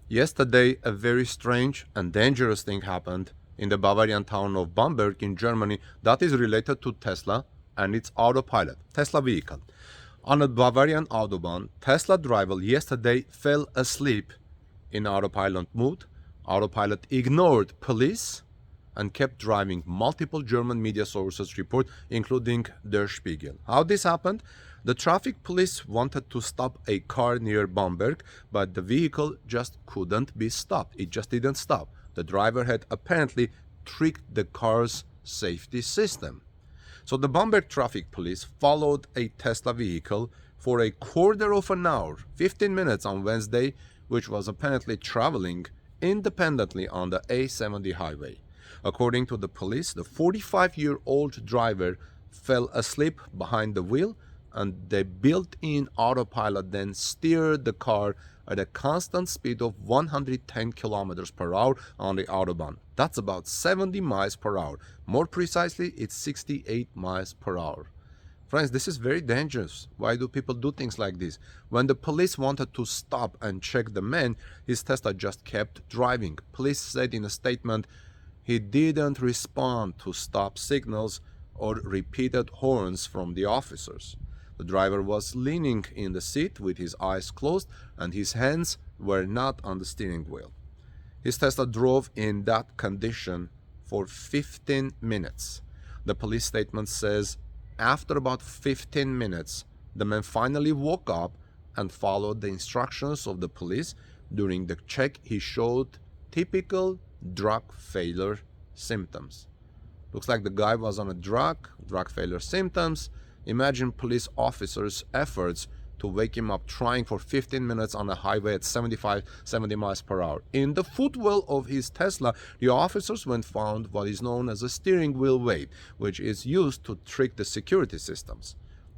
Yesterday, a very strange and dangerous thing happened in the Bavarian town of Bamberg in Germany that is related to Tesla and its Autopilot, Tesla vehicle. On a Bavarian Autobahn, Tesla driver yesterday fell asleep in autopilot mode. Autopilot ignored police and kept driving. Multiple German media sources report, including Der Spiegel. How this happened? The traffic police wanted to stop a car near Bamberg, but the vehicle just couldn't be stopped. It just didn't stop. The driver had apparently tricked the car's safety system. So the Bamberg traffic police followed a Tesla vehicle for a quarter of an hour, 15 minutes on Wednesday, which was apparently traveling independently on the A70 highway. According to the police, the 45-year-old driver fell asleep behind the wheel, and the built-in autopilot then steered the car at a constant speed of 110 kilometers per hour on the Autobahn. That's about 70 miles per hour. More precisely, it's 68 miles per hour. Friends, this is very dangerous. Why do people do things like this? When the police wanted to stop and check the man, his Tesla just kept driving. Police said in a statement, he didn't respond to stop signals or repeated horns from the officers. The driver was leaning in the seat with his eyes closed and his hands were not on the steering wheel. His Tesla drove in that condition for 15 minutes. The police statement says after about 15 minutes, the man finally woke up and followed the instructions of the police. During the check, he showed typical drug failure symptoms. Looks like the guy was on a drug failure symptoms. Imagine police officers' efforts to wake him up trying for 15 minutes on a highway at 70 miles per hour. In the footwell of his Tesla, the officers went found what is known as a steering wheel weight, which is used to trick the security systems.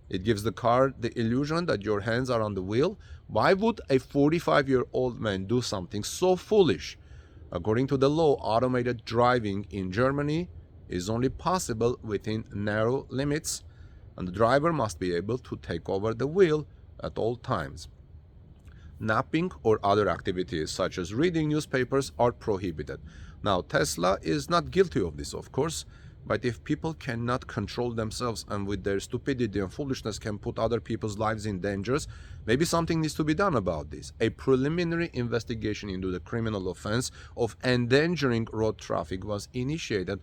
It gives the car the illusion that your hands are on the wheel. Why would a 45-year-old man do something so foolish? According to the law, automated driving in Germany is only possible within narrow limits, and the driver must be able to take over the wheel at all times. Napping or other activities such as reading newspapers are prohibited. Now, Tesla is not guilty of this, of course, but if people cannot control themselves and with their stupidity and foolishness can put other people's lives in danger, maybe something needs to be done about this. A preliminary investigation into the criminal offense of endangering road traffic was initiated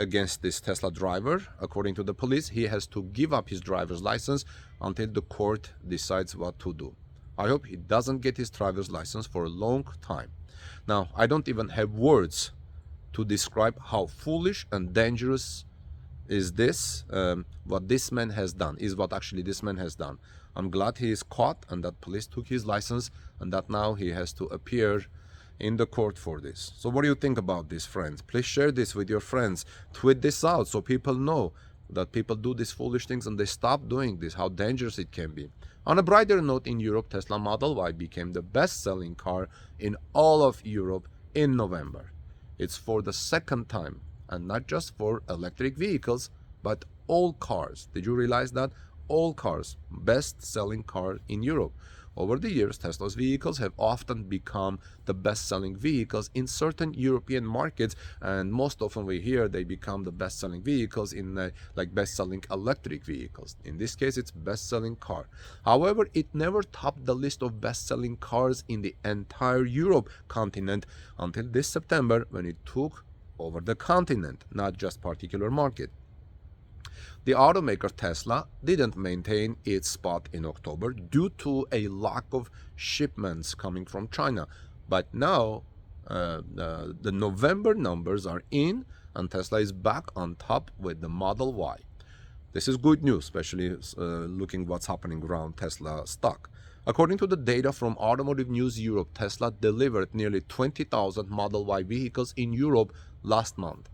against this Tesla driver. According to the police, he has to give up his driver's license until the court decides what to do. I hope he doesn't get his driver's license for a long time. Now, I don't even have words to describe how foolish and dangerous is this, what this man has done, is what actually this man has done. I'm glad he is caught and that police took his license and that now he has to appear in the court for this. So what do you think about this, friends? Please share this with your friends. Tweet this out so people know that people do these foolish things and they stop doing this, how dangerous it can be. On a brighter note, in Europe, Tesla Model Y became the best-selling car in all of Europe in November. It's for the second time, and not just for electric vehicles, but all cars. Did you realize that? All cars, best-selling car in Europe. Over the years, Tesla's vehicles have often become the best-selling vehicles in certain European markets, and most often we hear they become the best-selling vehicles in like best-selling electric vehicles. In this case, it's best-selling car. However, it never topped the list of best-selling cars in the entire Europe continent until this September, when it took over the continent, not just particular market. The automaker Tesla didn't maintain its spot in October due to a lack of shipments coming from China. But now the November numbers are in and Tesla is back on top with the Model Y. This is good news, especially looking what's happening around Tesla stock. According to the data from Automotive News Europe, Tesla delivered nearly 20,000 Model Y vehicles in Europe last month.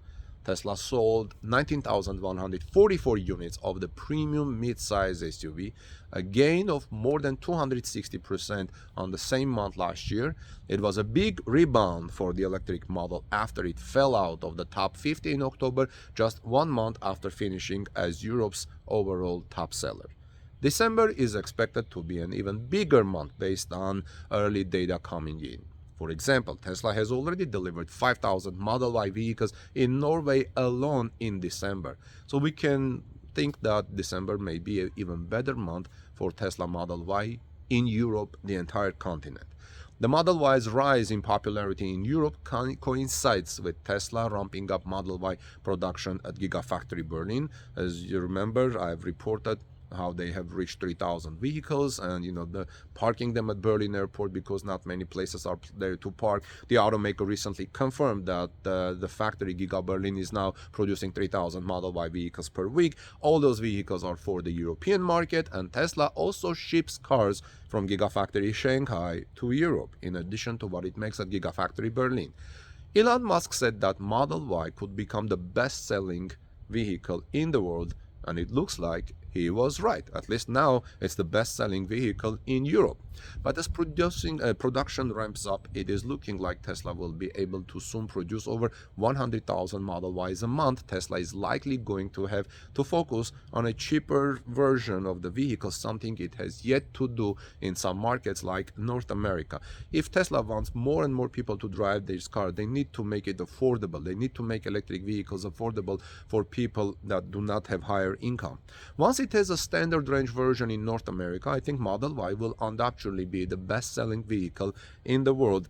Tesla sold 19,144 units of the premium mid-size SUV, a gain of more than 260% on the same month last year. It was a big rebound for the electric model after it fell out of the top 50 in October, just 1 month after finishing as Europe's overall top seller. December is expected to be an even bigger month based on early data coming in. For example, Tesla has already delivered 5,000 Model Y vehicles in Norway alone in December. So we can think that December may be an even better month for Tesla Model Y in Europe, the entire continent. The Model Y's rise in popularity in Europe coincides with Tesla ramping up Model Y production at Gigafactory Berlin. As you remember, I've reported how they have reached 3,000 vehicles, and the parking them at Berlin airport because not many places are there to park. The automaker recently confirmed that the factory Giga Berlin is now producing 3,000 Model Y vehicles per week. All those vehicles are for the European market, and Tesla also ships cars from Gigafactory Shanghai to Europe, in addition to what it makes at Gigafactory Berlin. Elon Musk said that Model Y could become the best-selling vehicle in the world, and it looks like he was right. At least now it's the best-selling vehicle in Europe. But as production ramps up, it is looking like Tesla will be able to soon produce over 100,000 Model Ys a month. Tesla is likely going to have to focus on a cheaper version of the vehicle, something it has yet to do in some markets like North America. If Tesla wants more and more people to drive this car, they need to make it affordable. They need to make electric vehicles affordable for people that do not have higher income. Once it has a standard range version in North America, I think Model Y will undoubtedly be the best-selling vehicle in the world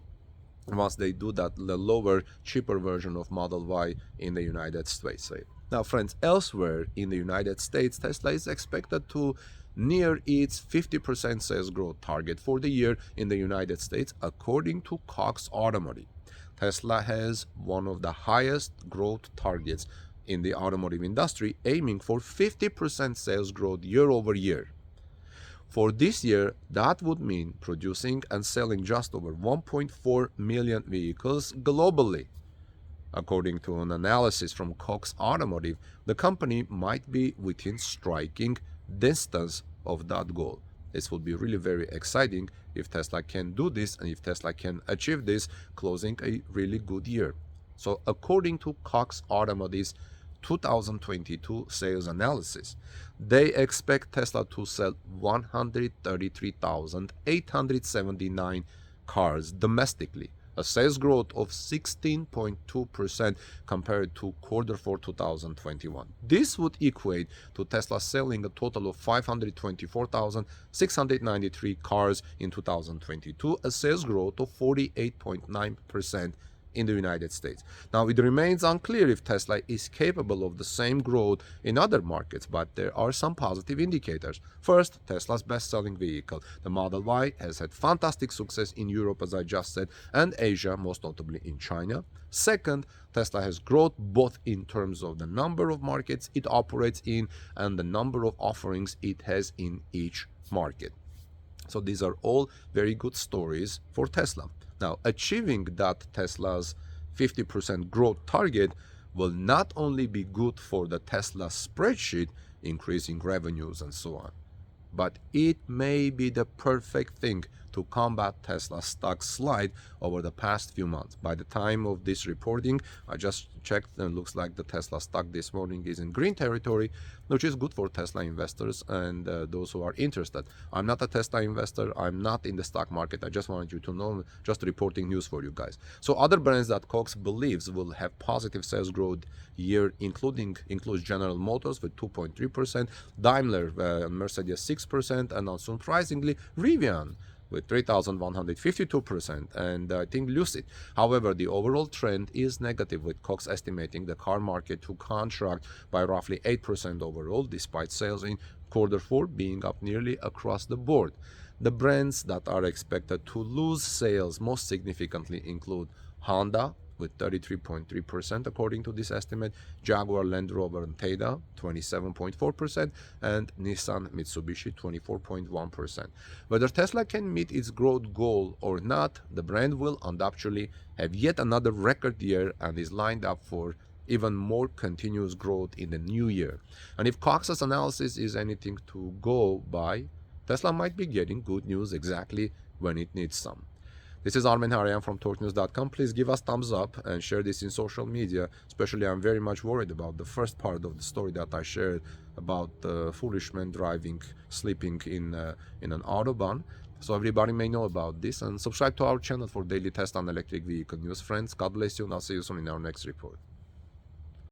once they do that, the lower, cheaper version of Model Y in the United States. Now, friends, elsewhere in the United States, Tesla is expected to near its 50% sales growth target for the year in the United States, according to Cox Automotive. Tesla has one of the highest growth targets in the automotive industry, aiming for 50% sales growth year over year. For this year, that would mean producing and selling just over 1.4 million vehicles globally. According to an analysis from Cox Automotive, the company might be within striking distance of that goal. This would be really very exciting if Tesla can do this and if Tesla can achieve this, closing a really good year. So according to Cox Automotive's 2022 sales analysis, they expect Tesla to sell 133,879 cars domestically, a sales growth of 16.2% compared to Q4 2021. This would equate to Tesla selling a total of 524,693 cars in 2022, a sales growth of 48.9% in the United States. Now, it remains unclear if Tesla is capable of the same growth in other markets, but there are some positive indicators. First, Tesla's best-selling vehicle, the Model Y, has had fantastic success in Europe, as I just said, and Asia, most notably in China. Second, Tesla has growth both in terms of the number of markets it operates in and the number of offerings it has in each market. So these are all very good stories for Tesla. Now, achieving that Tesla's 50% growth target will not only be good for the Tesla spreadsheet, increasing revenues and so on, but it may be the perfect thing to combat Tesla's stock slide over the past few months. By the time of this reporting, I just checked and it looks like the Tesla stock this morning is in green territory, which is good for Tesla investors and those who are interested. I'm not a Tesla investor. I'm not in the stock market. I just wanted you to know, just reporting news for you guys. So other brands that Cox believes will have positive sales growth year includes General Motors with 2.3%, Daimler and Mercedes 6%, and unsurprisingly Rivian with 3,152%, and I think Lucid. However, the overall trend is negative, with Cox estimating the car market to contract by roughly 8% overall, despite sales in Q4 being up nearly across the board. The brands that are expected to lose sales most significantly include Honda with 33.3% according to this estimate, Jaguar Land Rover and Teda 27.4%, and Nissan Mitsubishi 24.1%. Whether Tesla can meet its growth goal or not, the brand will undoubtedly have yet another record year and is lined up for even more continuous growth in the new year. And if Cox's analysis is anything to go by, Tesla might be getting good news exactly when it needs some. This is Armen Hareyan from TalkNews.com. Please give us thumbs up and share this in social media. Especially, I'm very much worried about the first part of the story that I shared about the foolish man sleeping in an Autobahn. so everybody may know about this, and subscribe to our channel for daily test and electric vehicle news. Friends, God bless you, and I'll see you soon in our next report.